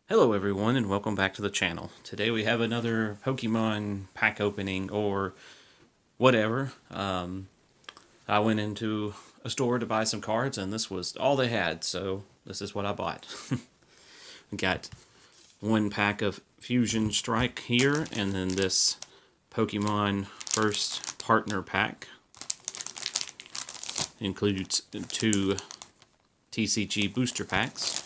Hello everyone and welcome back to the channel. Today we have another Pokemon pack opening or whatever. I went into a store to buy some cards and this was all they had, so this is what I bought. We got one pack of Fusion Strike here and then this Pokemon First Partner Pack. Includes two TCG booster packs.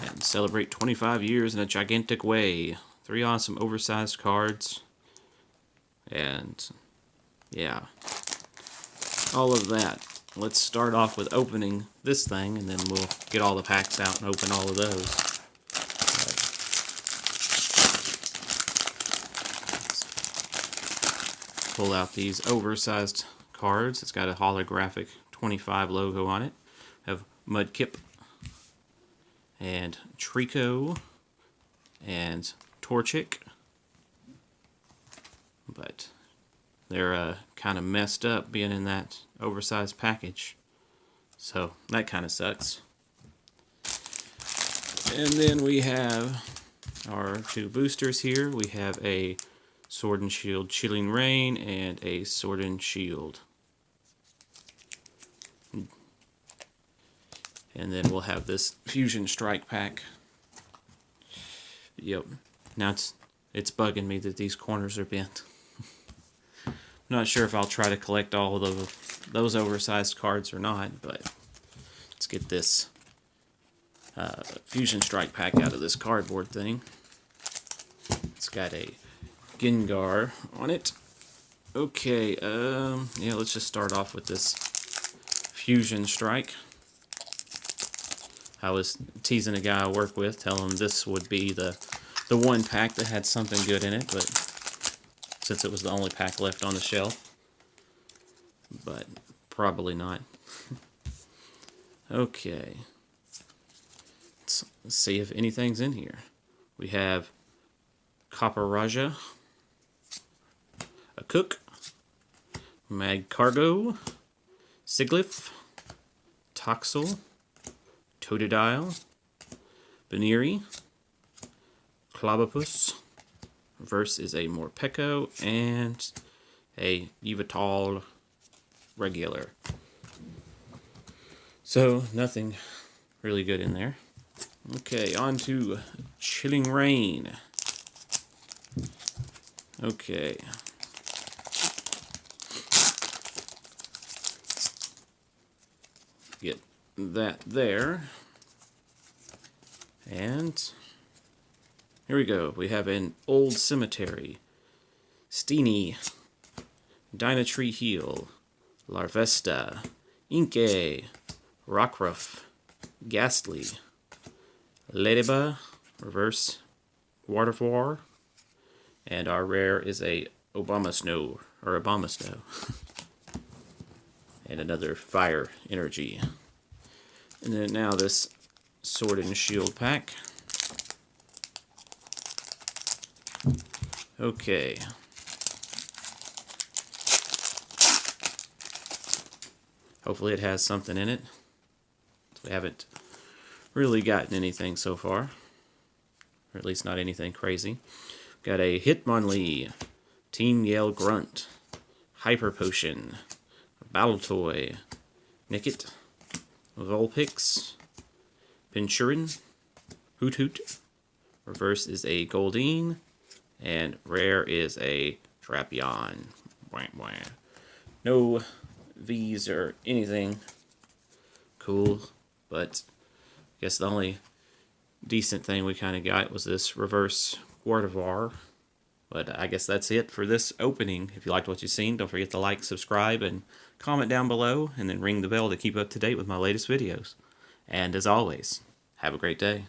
And celebrate 25 years in a gigantic way. 3 awesome oversized cards. And yeah, all of that. Let's start off with opening this thing and then we'll get all the packs out and open all of those. Let's pull out these oversized cards. It's got a holographic 25 logo on it. Have Mudkip and Trico and Torchic, but they're kind of messed up being in that oversized package, so that kind of sucks. And then we have our two boosters here. We have a Sword and Shield Chilling Reign and a Sword and Shield. And then we'll have this Fusion Strike pack. Yep. Now it's bugging me that these corners are bent. I'm not sure if I'll try to collect all of those oversized cards or not, but let's get this Fusion Strike pack out of this cardboard thing. It's got a Gengar on it. Okay, yeah, let's just start off with this Fusion Strike. I was teasing a guy I work with, telling him this would be the one pack that had something good in it, but since it was the only pack left on the shelf, but probably not. Okay, let's see if anything's in here. We have Copperajah, a Cook, Magcargo, Siglif, Toxel, Totodile, Baneri, Clobopus. Reverse is a Morpeko and a Yveltal regular. So nothing really good in there. Okay, on to Chilling Reign. Okay. Get that there. And here we go. We have an Old Cemetery, Steenie, Dynatree Heal, Larvesta, Inkay, Rockruff, Ghastly, Ladybug, Reverse, Waterfall, and our rare is a Abomasnow, or Abomasnow, and another Fire Energy. And then now this Sword and Shield pack. Okay. Hopefully it has something in it. We haven't really gotten anything so far. Or at least not anything crazy. Got a Hitmonlee, Team Yell Grunt, Hyper Potion, Battletoy, Nickit, Vulpix, Pinchurin, Hoot Hoot. Reverse is a Goldeen, and rare is a Drapion. No V's or anything cool, but I guess the only decent thing we kind of got was this reverse Gardevoir. But I guess that's it for this opening. If you liked what you've seen, don't forget to like, subscribe, and comment down below, and then ring the bell to keep up to date with my latest videos. And as always, have a great day.